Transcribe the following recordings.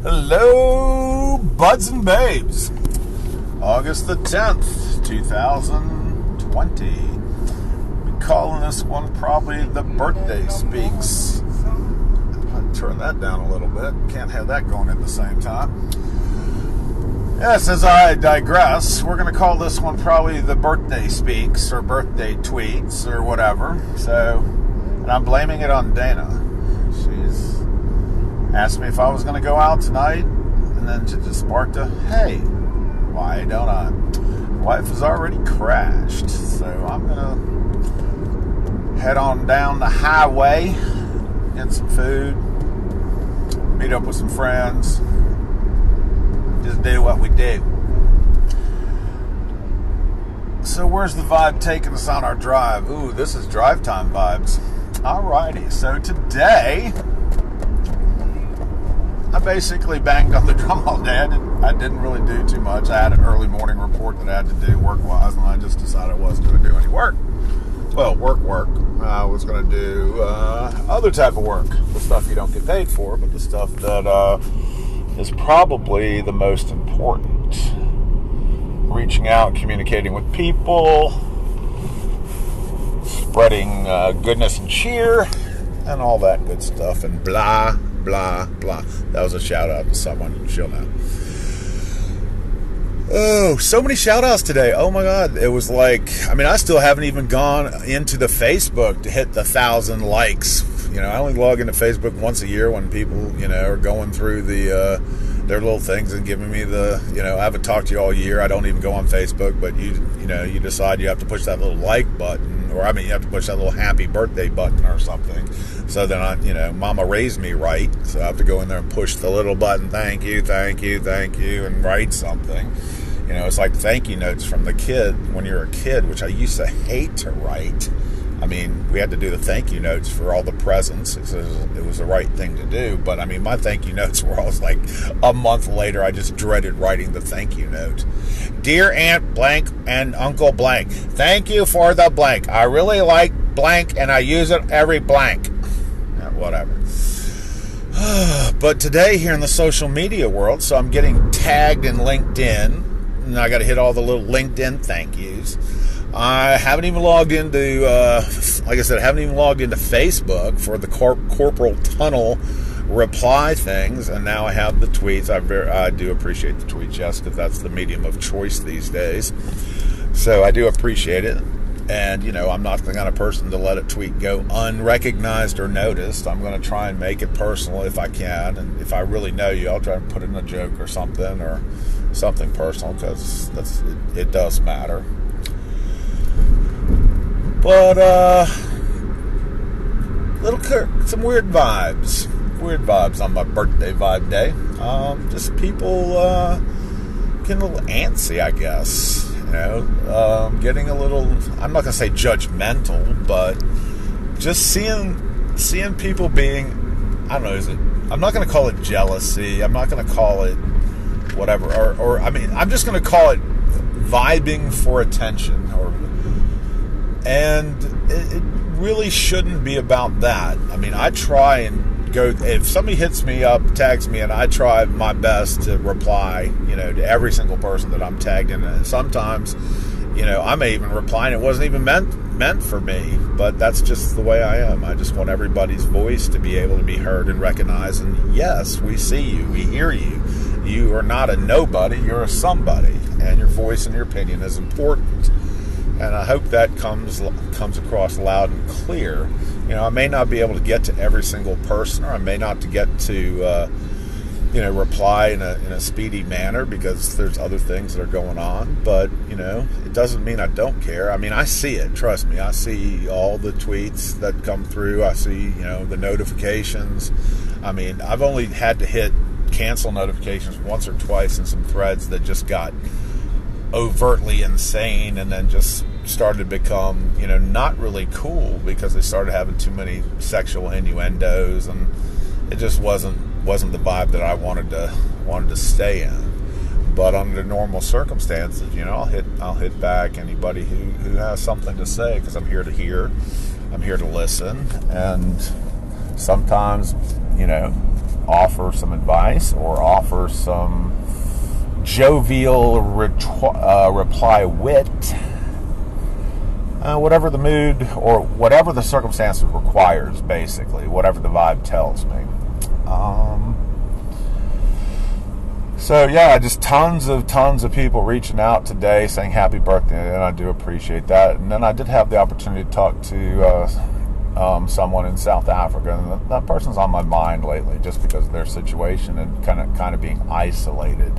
Hello, buds and babes. August the 10th, 2020. We're calling this one probably the birthday speaks. I'll turn that down a little bit. Can't have that going at the same time. Yes, as I digress, we're going to call this one probably the birthday speaks or birthday tweets or whatever. So, and I'm blaming it on Dana. She's asked me if I was going to go out tonight, and then to just spark to, hey, why don't I? Wife has already crashed, so I'm going to head on down the highway, get some food, meet up with some friends, just do what we do. So where's the vibe taking us on our drive? Ooh, this is drive time vibes. Alrighty, so today I basically banged on the drum all day. I didn't really do too much. I had an early morning report that I had to do work-wise, and I just decided I wasn't going to do any work. Well, work. I was going to do other type of work, the stuff you don't get paid for, but the stuff that is probably the most important. Reaching out, communicating with people, spreading goodness and cheer, and all that good stuff, and blah, blah, blah. That was a shout out to someone. She'll know. Oh, so many shout outs today. Oh my God. It was like, I still haven't even gone into the Facebook to hit the 1,000 likes. I only log into Facebook once a year when people, are going through their little things and giving me the, I haven't talked to you all year. I don't even go on Facebook, but you decide you have to push that little like button, or you have to push that little happy birthday button or something. So then Mama raised me right, so I have to go in there and push the little button, thank you, and write something. It's like thank you notes from the kid when you're a kid, which I used to hate to write. We had to do the thank you notes for all the presents. It was the right thing to do. But, my thank you notes were always like a month later. I just dreaded writing the thank you note. Dear Aunt Blank and Uncle Blank, thank you for the blank. I really like blank and I use it every blank. Yeah, whatever. But today here in the social media world, so I'm getting tagged in LinkedIn. And I got to hit all the little LinkedIn thank yous. I haven't even logged into, Facebook for the corporal tunnel reply things, and now I have the tweets. I do appreciate the tweets, yes, because that's the medium of choice these days. So I do appreciate it, and I'm not the kind of person to let a tweet go unrecognized or noticed. I'm going to try and make it personal if I can, and if I really know you, I'll try and put in a joke or something personal, because it does matter. But, some weird vibes on my birthday vibe day. Just people getting a little antsy, I guess. Getting a little, I'm not going to say judgmental, but just seeing people being, I don't know, I'm not going to call it jealousy. I'm not going to call it whatever. I'm just going to call it vibing for attention, and it really shouldn't be about that. I try and go, if somebody hits me up, tags me, and I try my best to reply, to every single person that I'm tagged in. And sometimes, I may even reply and it wasn't even meant for me, but that's just the way I am. I just want everybody's voice to be able to be heard and recognized. And yes, we see you, we hear you. You are not a nobody, you're a somebody, and your voice and your opinion is important. And I hope that comes across loud and clear. I may not be able to get to every single person, or I may not get to, reply in a speedy manner because there's other things that are going on. But, it doesn't mean I don't care. I see it. Trust me. I see all the tweets that come through. I see, the notifications. I've only had to hit cancel notifications once or twice in some threads that just got overtly insane and then just started to become, not really cool because they started having too many sexual innuendos, and it just wasn't the vibe that I wanted to stay in. But under normal circumstances, I'll hit back anybody who has something to say, because I'm here to hear, I'm here to listen, and sometimes, offer some advice or offer some jovial reply wit, whatever the mood or whatever the circumstances requires, basically, whatever the vibe tells me. So yeah, just tons of people reaching out today saying happy birthday, and I do appreciate that. And then I did have the opportunity to talk to someone in South Africa, and that person's on my mind lately just because of their situation and kind of being isolated.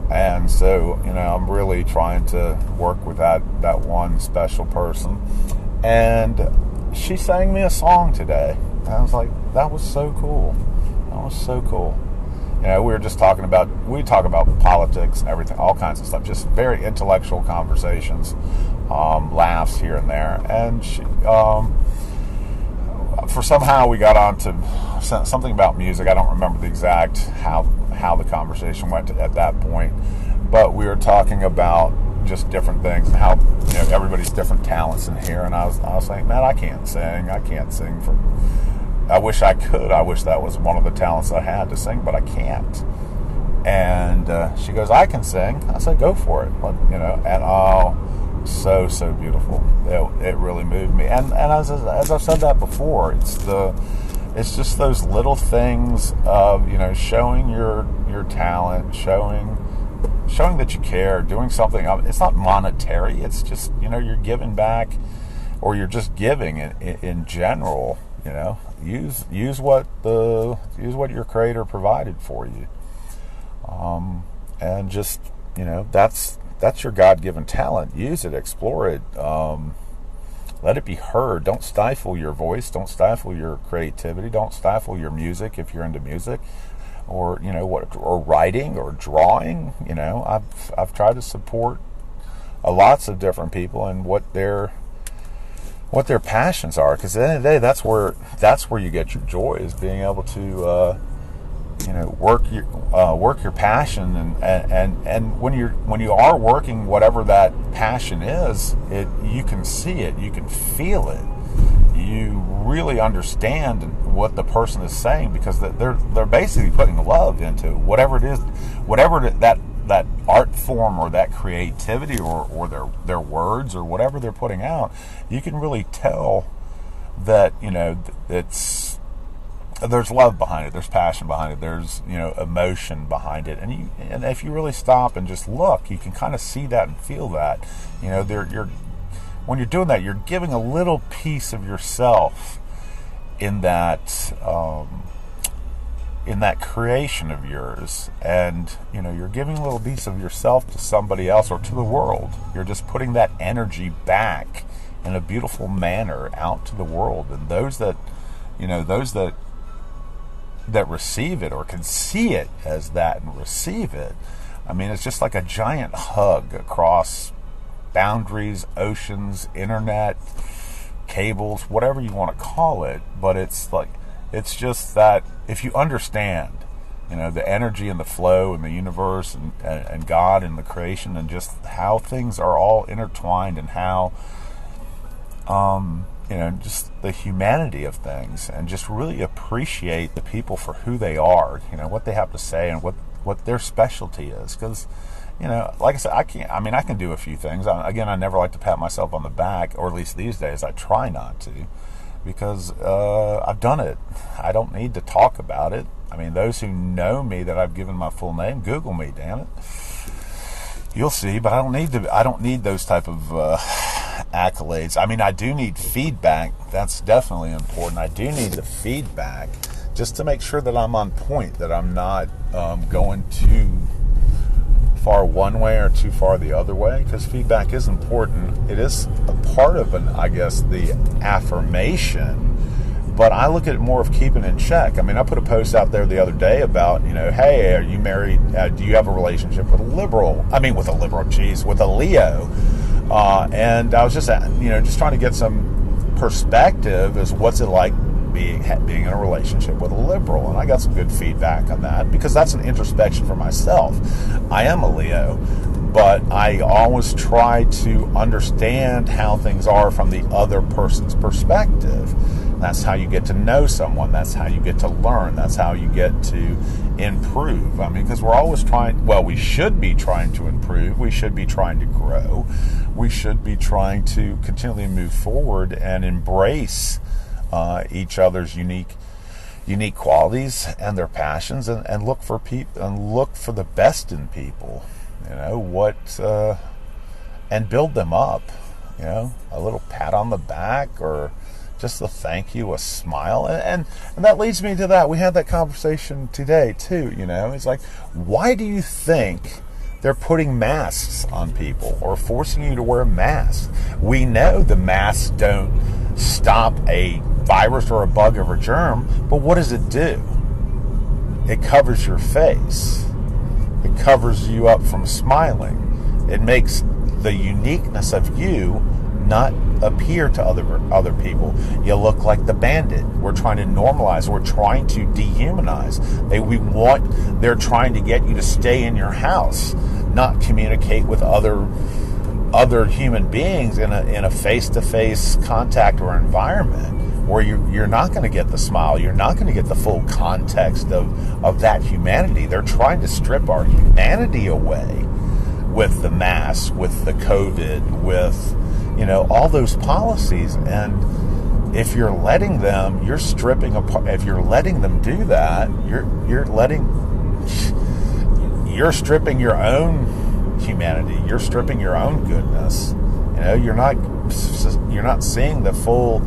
And so, I'm really trying to work with that one special person. And she sang me a song today. And I was like, that was so cool. That was so cool. We were just we talk about politics and everything, all kinds of stuff, just very intellectual conversations, laughs here and there. And she, for somehow we got on to something about music. I don't remember the exact how the conversation went at that point, but we were talking about just different things and how everybody's different talents in here. And I was like, man, I can't sing. I wish I could. I wish that was one of the talents I had to sing, but I can't. And she goes, I can sing. I said, go for it. And so beautiful. It really moved me. And as I've said that before, it's just those little things of showing your talent, showing that you care, doing something. It's not monetary. It's just you're giving back, or you're just giving in general. Use what your Creator provided for you, and just that's your God-given talent. Use it, explore it, let it be heard. Don't stifle your voice. Don't stifle your creativity. Don't stifle your music if you're into music, or or writing or drawing. I've tried to support lots of different people and what their passions are, because at the end of the day, that's where you get your joy, is being able to work your passion, and when you are working whatever that passion is, you can see it, you can feel it, you really understand what the person is saying, because they're basically putting love into whatever it is, whatever that art form or that creativity or their words or whatever they're putting out. You can really tell that there's love behind it, there's passion behind it, there's emotion behind it, and if you really stop and just look, you can kind of see that and feel that. When you're doing that, you're giving a little piece of yourself in that creation of yours, and you're giving a little piece of yourself to somebody else or to the world. You're just putting that energy back in a beautiful manner out to the world, and those that receive it or can see it as that and receive it, it's just like a giant hug across boundaries, oceans, internet, cables, whatever you want to call it. But it's just that if you understand the energy and the flow and the universe and God and the creation, and just how things are all intertwined, and how just the humanity of things, and just really appreciate the people for who they are, what they have to say, and what their specialty is. Because like I said, I can do a few things. I never like to pat myself on the back, or at least these days I try not to, because I've done it. I don't need to talk about it. Those who know me, that I've given my full name, Google me, damn it. You'll see. But I don't need those type of accolades. I do need feedback. That's definitely important. I do need the feedback just to make sure that I'm on point, that I'm not going too far one way or too far the other way, because feedback is important. It is a part of the affirmation, but I look at it more of keeping in check. I put a post out there the other day about, hey, are you married? Do you have a relationship with a Leo? And I was just trying to get some perspective as what's it like being in a relationship with a liberal, and I got some good feedback on that, because that's an introspection for myself. I am a Leo, but I always try to understand how things are from the other person's perspective, That's how you get to know someone. That's how you get to learn. That's how you get to improve. I mean, because we're always we should be trying to improve. We should be trying to grow. We should be trying to continually move forward and embrace each other's unique qualities and their passions, and look for people and look for the best in people. And build them up. A little pat on the back, or just a thank you, a smile. And that leads me to that. We had that conversation today too, It's like, why do you think they're putting masks on people or forcing you to wear masks? We know the masks don't stop a virus or a bug or a germ, but what does it do? It covers your face. It covers you up from smiling. It makes the uniqueness of you not appear to other people. You look like the bandit. We're trying to normalize. We're trying to dehumanize. They're trying to get you to stay in your house, not communicate with other human beings in a face-to-face contact or environment where you're not going to get the smile. You're not going to get the full context of that humanity. They're trying to strip our humanity away with the mask, with the COVID, with all those policies. And if you're letting them, you're stripping apart. If you're letting them do that, you're stripping your own humanity. You're stripping your own goodness. You're not seeing the full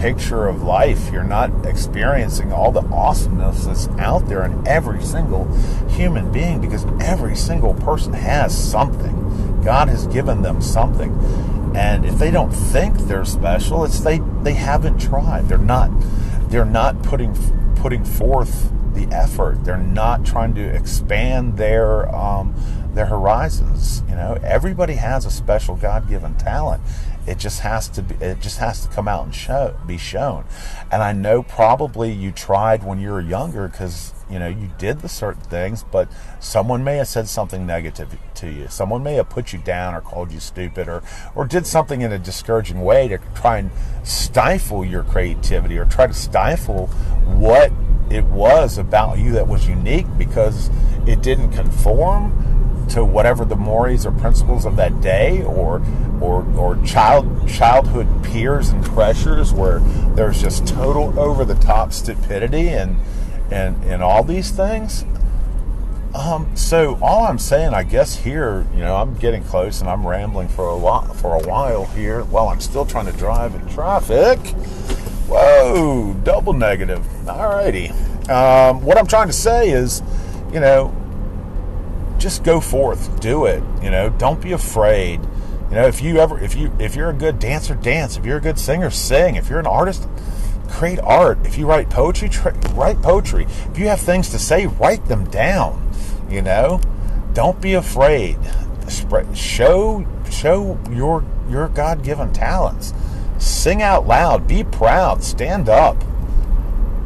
picture of life. You're not experiencing all the awesomeness that's out there in every single human being, because every single person has something. God has given them something. And if they don't think they're special, it's they haven't tried. They're not putting forth the effort. They're not trying to expand their horizons. Everybody has a special God-given talent. It just has to come out and be shown. And I know probably you tried when you were younger, because you did the certain things, but someone may have said something negative to you. Someone may have put you down or called you stupid, or did something in a discouraging way to try and stifle your creativity, or try to stifle what it was about you that was unique, because it didn't conform to whatever the mores or principles of that day, or childhood peers and pressures where there's just total over the top stupidity and all these things. So all I'm saying, I guess here, I'm getting close and I'm rambling for a while here while I'm still trying to drive in traffic. Whoa, double negative. Alrighty. What I'm trying to say is, just go forth, do it. Don't be afraid. If you're a good dancer, dance. If you're a good singer, sing. If you're an artist, create art. If you write poetry, write poetry. If you have things to say, write them down. Don't be afraid. Show your God-given talents. Sing out loud. Be proud. Stand up.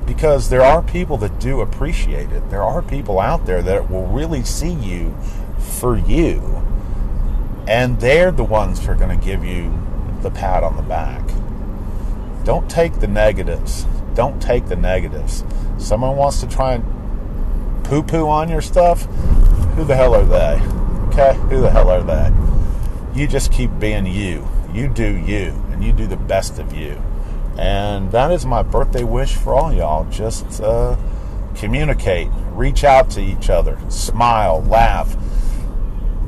Because there are people that do appreciate it. There are people out there that will really see you for you. And they're the ones who are going to give you the pat on the back. Don't take the negatives. Don't take the negatives. Someone wants to try and poo-poo on your stuff. Who the hell are they? Okay? Who the hell are they? You just keep being you. You do you. And you do the best of you. And that is my birthday wish for all y'all. Just communicate. Reach out to each other. Smile. Laugh.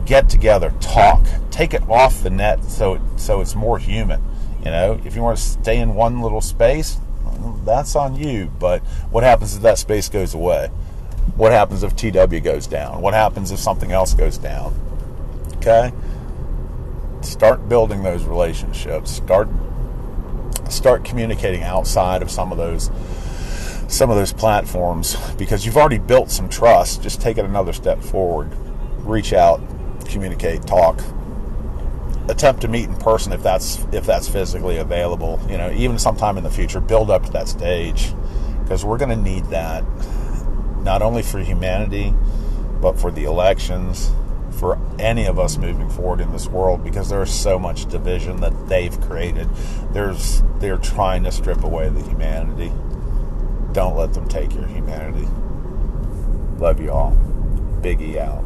Get together. Talk. Take it off the net so it's more human. If you want to stay in one little space, that's on you. But what happens if that space goes away? What happens if TW goes down? What happens if something else goes down? Okay? Start building those relationships. Start communicating outside of some of those platforms, because you've already built some trust. Just take it another step forward. Reach out, communicate, talk. Attempt to meet in person if that's physically available. Even sometime in the future, build up to that stage, because we're going to need that, not only for humanity, but for the elections, for any of us moving forward in this world, because there's so much division that they've created. They're trying to strip away the humanity. Don't let them take your humanity. Love you all. Biggie out.